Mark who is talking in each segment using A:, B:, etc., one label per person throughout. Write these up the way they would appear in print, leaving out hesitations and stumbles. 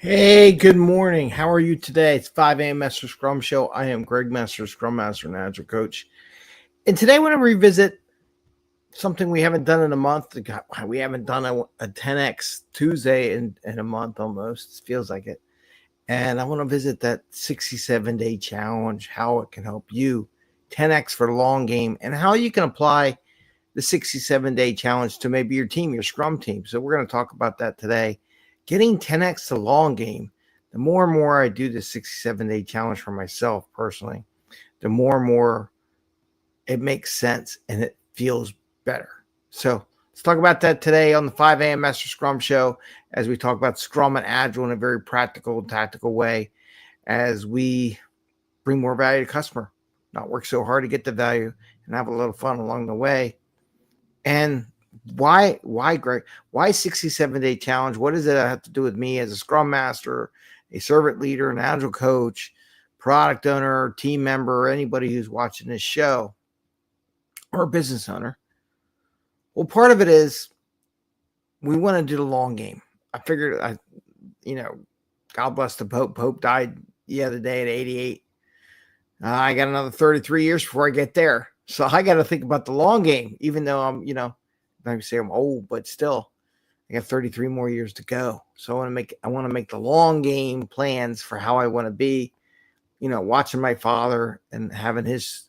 A: Hey, good morning. How are you today? It's 5 a.m. Mester Scrum Show. I am Greg Mester, Scrum Master and Agile Coach. And today I want to revisit something we haven't done in a month. We haven't done a 10X Tuesday in a month almost. It feels like it. And I want to visit that 67-day challenge, how it can help you 10X for the long game, and how you can apply the 67-day challenge to maybe your team, your Scrum team. So we're going to talk about that today. Getting 10X to long game, the more and more I do the 67-day challenge for myself personally, the more and more it makes sense and it feels better. So let's talk about that today on the 5 a.m. Master Scrum Show as we talk about Scrum and Agile in a very practical and tactical way as we bring more value to customer, not work so hard to get the value and have a little fun along the way. And why, Greg? Why 67-day challenge? What does it have to do with me as a Scrum Master, a servant leader, an Agile coach, product owner, team member, anybody who's watching this show, or a business owner? Well, part of it is we want to do the long game. I figured, God bless the Pope. Pope died the other day at 88. I got another 33 years before I get there. So I got to think about the long game, even though I'm, I say I'm old, but still I got 33 more years to go. So I want to make the long game plans for how I want to be, watching my father and having his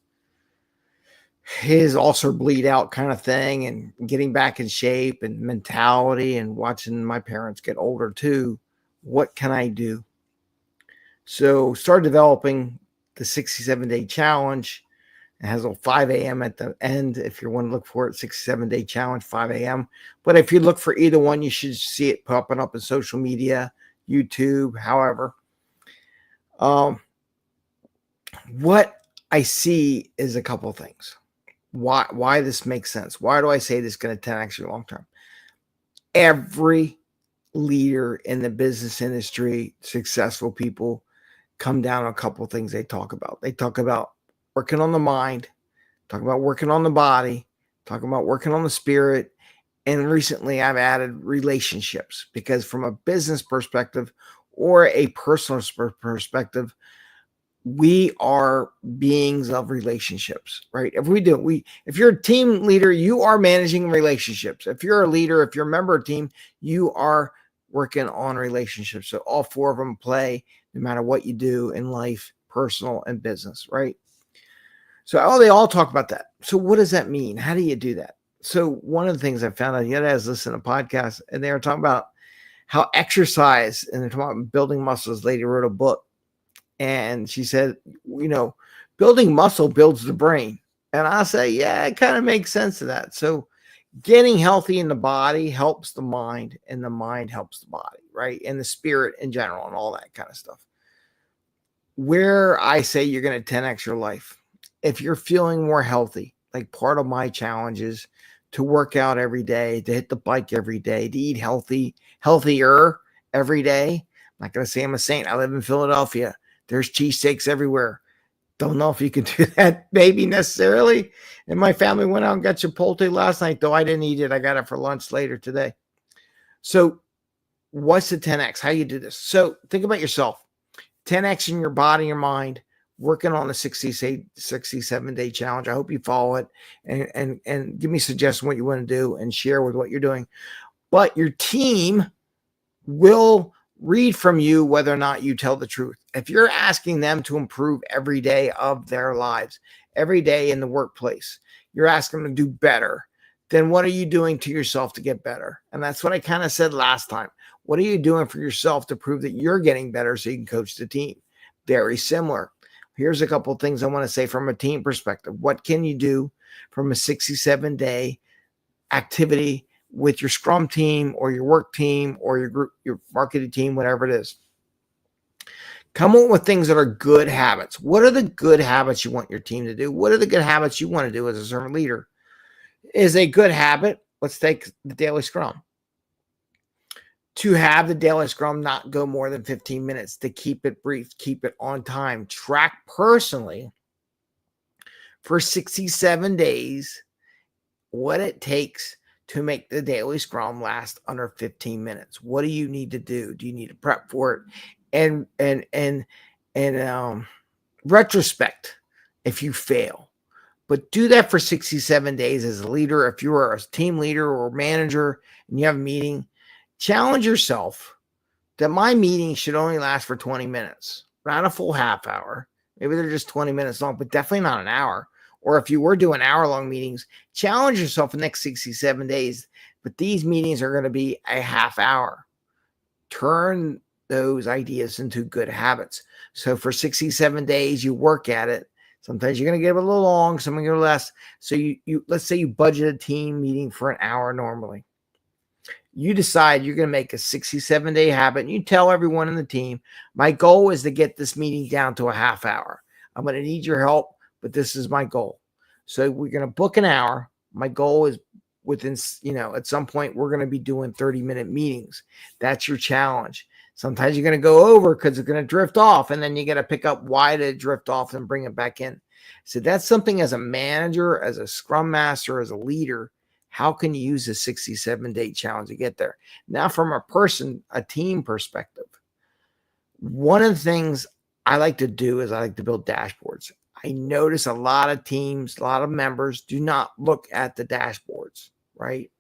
A: ulcer bleed out kind of thing and getting back in shape and mentality and watching my parents get older too. What can I do? So start developing the 67-day challenge. It has a 5 a.m. at the end. If you want to look for it, 67-day challenge, 5 a.m. But if you look for either one, you should see it popping up in social media, YouTube, however. What I see is a couple of things. Why this makes sense. Why do I say this is going to 10x your long term? Every leader in the business industry, successful people, come down to a couple of things they talk about. They talk about working on the mind, talking about working on the body, talking about working on the spirit. And recently I've added relationships because from a business perspective or a personal perspective, we are beings of relationships, right? If you're a team leader, you are managing relationships. If you're a leader, if you're a member of a team, you are working on relationships. So all four of them play no matter what you do in life, personal and business, right? So they all talk about that. So what does that mean? How do you do that? So one of the things I found out, I was listening to podcasts and they were talking about how exercise, and they're talking about building muscles. This lady wrote a book and she said, building muscle builds the brain. And I say, yeah, it kind of makes sense to that. So getting healthy in the body helps the mind and the mind helps the body, right? And the spirit in general and all that kind of stuff. Where I say you're going to 10x your life. If you're feeling more healthy, like part of my challenge is to work out every day, to hit the bike every day, to eat healthier every day. I'm not going to say I'm a saint. I live in Philadelphia. There's cheesesteaks everywhere. Don't know if you can do that maybe necessarily. And my family went out and got Chipotle last night, though I didn't eat it. I got it for lunch later today. So what's the 10X? How you do this? So think about yourself. 10X in your body, your mind, working on the 67-day challenge. I hope you follow it and give me suggestions what you want to do and share with what you're doing. But your team will read from you whether or not you tell the truth. If you're asking them to improve every day of their lives, every day in the workplace, you're asking them to do better, then what are you doing to yourself to get better? And that's what I kind of said last time. What are you doing for yourself to prove that you're getting better so you can coach the team? Very similar. Here's a couple of things I want to say from a team perspective. What can you do from a 67-day activity with your Scrum team or your work team or your group, your marketing team, whatever it is? Come up with things that are good habits. What are the good habits you want your team to do? What are the good habits you want to do as a servant leader? Is a good habit, let's take the daily Scrum. To have the daily Scrum not go more than 15 minutes, to keep it brief, keep it on time, track personally for 67 days what it takes to make the daily scrum last under 15 minutes? What do you need to do? Do you need to prep for it? And retrospect if you fail. But do that for 67 days as a leader. If you're a team leader or manager and you have a meeting, challenge yourself that my meeting should only last for 20 minutes, not a full half hour. Maybe they're just 20 minutes long, but definitely not an hour. Or if you were doing hour-long meetings, challenge yourself the next 67 days. But these meetings are going to be a half hour. Turn those ideas into good habits. So for 67 days, you work at it. Sometimes you're going to get a little long, some are going to less. So you let's say you budget a team meeting for an hour normally. You decide you're going to make a 67-day habit, and you tell everyone in the team, my goal is to get this meeting down to a half hour. I'm going to need your help, but this is my goal. So we're going to book an hour. My goal is within, at some point, we're going to be doing 30-minute meetings. That's your challenge. Sometimes you're going to go over because it's going to drift off, and then you got to pick up why did it drift off and bring it back in. So that's something as a manager, as a scrum master, as a leader, how can you use a 67-day challenge to get there? Now, from a team perspective, one of the things I like to do is I like to build dashboards. I notice a lot of teams, a lot of members do not look at the dashboards, right?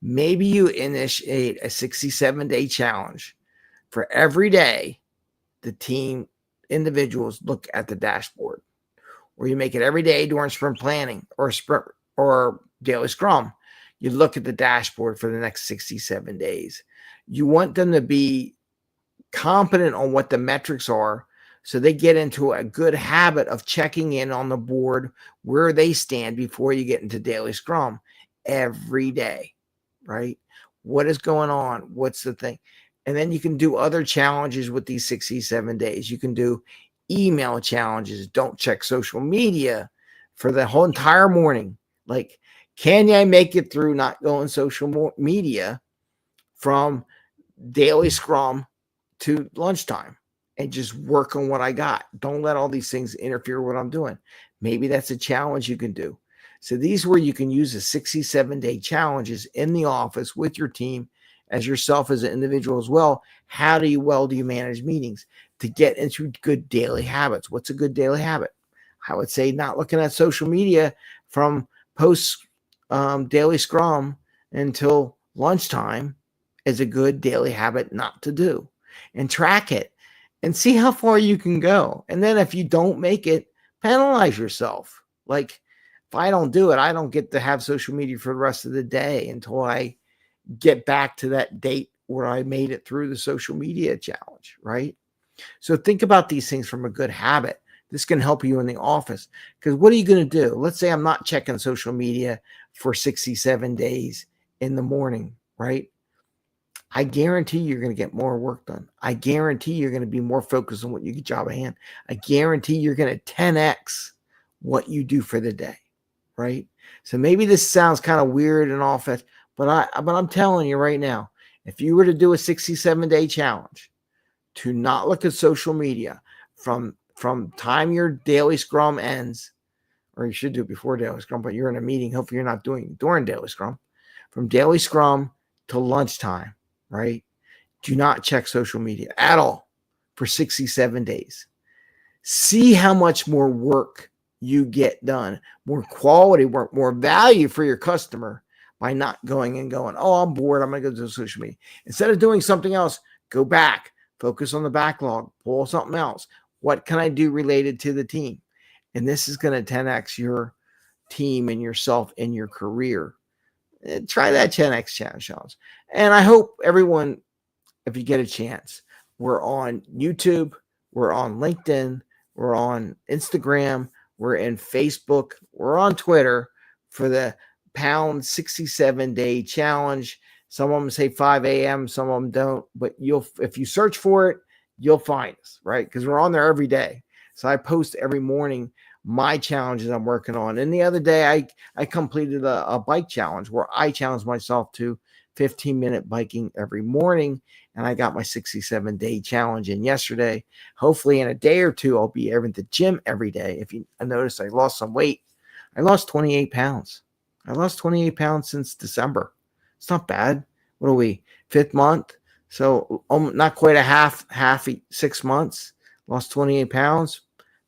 A: Maybe you initiate a 67-day challenge for every day the team individuals look at the dashboard, or you make it every day during sprint planning or sprint or daily scrum. You look at the dashboard for the next 67 days. You want them to be competent on what the metrics are, so they get into a good habit of checking in on the board where they stand before you get into daily scrum every day, right? What is going on? What's the thing? And then you can do other challenges with these 67 days. You can do email challenges. Don't check social media for the whole entire morning. Like, can I make it through not going social media from daily scrum to lunchtime and just work on what I got? Don't let all these things interfere with what I'm doing. Maybe that's a challenge you can do. So these are where you can use the 67-day challenges in the office with your team, as yourself as an individual as well. How do you manage meetings to get into good daily habits? What's a good daily habit? I would say not looking at social media from post daily scrum until lunchtime is a good daily habit not to do, and track it and see how far you can go. And then if you don't make it, penalize yourself. Like, if I don't do it, I don't get to have social media for the rest of the day until I get back to that date where I made it through the social media challenge, right? So think about these things from a good habit. This can help you in the office, because what are you going to do? Let's say I'm not checking social media for 67 days in the morning, right? I guarantee you're going to get more work done. I guarantee you're going to be more focused on what you get job at hand. I guarantee you're going to 10x what you do for the day, right? So maybe this sounds kind of weird and off, but I'm telling you right now, if you were to do a 67-day challenge to not look at social media from time your daily scrum ends, or you should do it before daily scrum, but you're in a meeting, hopefully you're not doing it during daily scrum, from daily scrum to lunchtime, right? Do not check social media at all for 67 days. See how much more work you get done, more quality work, more value for your customer by not going, oh, I'm bored, I'm going to go to social media. Instead of doing something else, go back, focus on the backlog, pull something else. What can I do related to the team? And this is going to 10x your team and yourself and your career. Try that 10x challenge. And I hope everyone, if you get a chance, we're on YouTube, we're on LinkedIn, we're on Instagram, we're in Facebook, we're on Twitter for the pound 67-day challenge. Some of them say 5 a.m., some of them don't, but if you search for it, you'll find us, right? Because we're on there every day. So I post every morning my challenges I'm working on. And the other day I completed a bike challenge where I challenged myself to 15-minute biking every morning, and I got my 67-day challenge in yesterday. Hopefully in a day or two, I'll be at the gym every day. If you notice, I lost some weight. I lost 28 pounds. I lost 28 pounds since December. It's not bad. What are we? 5th month. So not quite a half 6 months. Lost 28 pounds.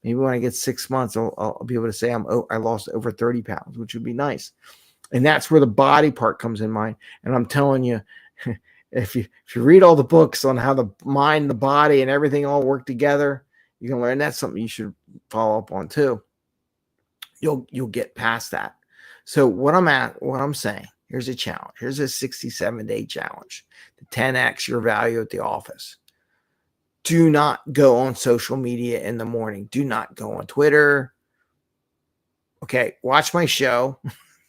A: Maybe when I get 6 months, I'll be able to say I lost over 30 pounds, which would be nice. And that's where the body part comes in mind. And I'm telling you, if you read all the books on how the mind, the body, and everything all work together, you can learn. That's something you should follow up on too. You'll get past that. So what I'm saying, here's a challenge. Here's a 67-day challenge to 10x your value at the office. Do not go on social media in the morning. Do not go on Twitter. Okay, watch my show.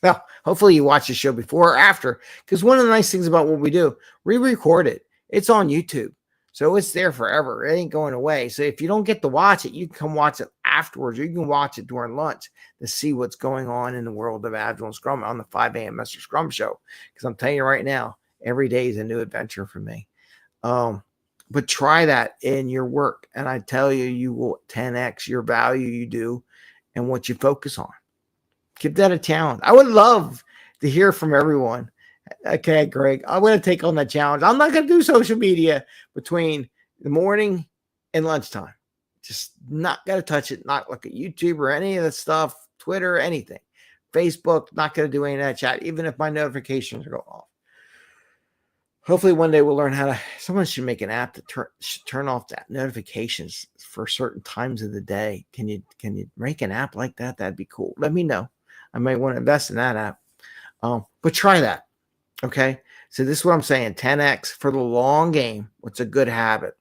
A: Well, hopefully you watch the show before or after, because one of the nice things about what we do, we record it. It's on YouTube. So it's there forever. It ain't going away. So if you don't get to watch it, you can come watch it afterwards, or you can watch it during lunch to see what's going on in the world of Agile and Scrum on the 5 a.m. Mester Scrum show. Because I'm telling you right now, every day is a new adventure for me. But try that in your work. And I tell you, you will 10x your value you do and what you focus on. Give that a challenge. I would love to hear from everyone. Okay, Greg, I'm going to take on that challenge. I'm not going to do social media between the morning and lunchtime. Just not going to touch it. Not look at YouTube or any of that stuff, Twitter, anything. Facebook, not going to do any of that chat, even if my notifications go off. Hopefully one day we'll learn how to, someone should make an app to turn off that notifications for certain times of the day. Can you make an app like that? That'd be cool. Let me know. I might want to invest in that app. But try that. Okay. So this is what I'm saying. 10x for the long game. What's a good habit?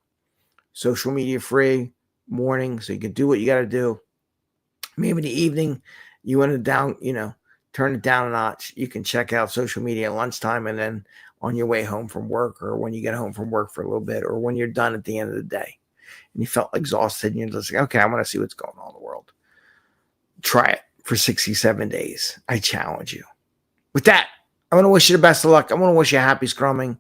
A: Social media free morning. So you can do what you got to do. Maybe in the evening, you want to turn it down a notch. You can check out social media at lunchtime, and then on your way home from work, or when you get home from work for a little bit, or when you're done at the end of the day and you felt exhausted and you're just like, okay, I want to see what's going on in the world. Try it for 67 days. I challenge you. With that, I want to wish you the best of luck. I want to wish you a happy scrumming.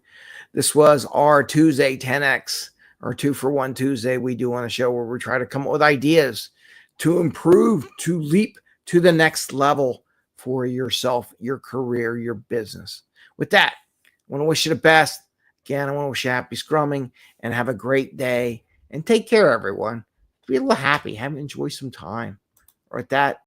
A: This was our Tuesday 10X, or 2-for-1 Tuesday we do on the show, where we try to come up with ideas to improve, to leap to the next level for yourself, your career, your business. With that, I want to wish you the best. Again, I want to wish you happy scrumming and have a great day. And take care, everyone. Be a little happy. Enjoy some time. With that,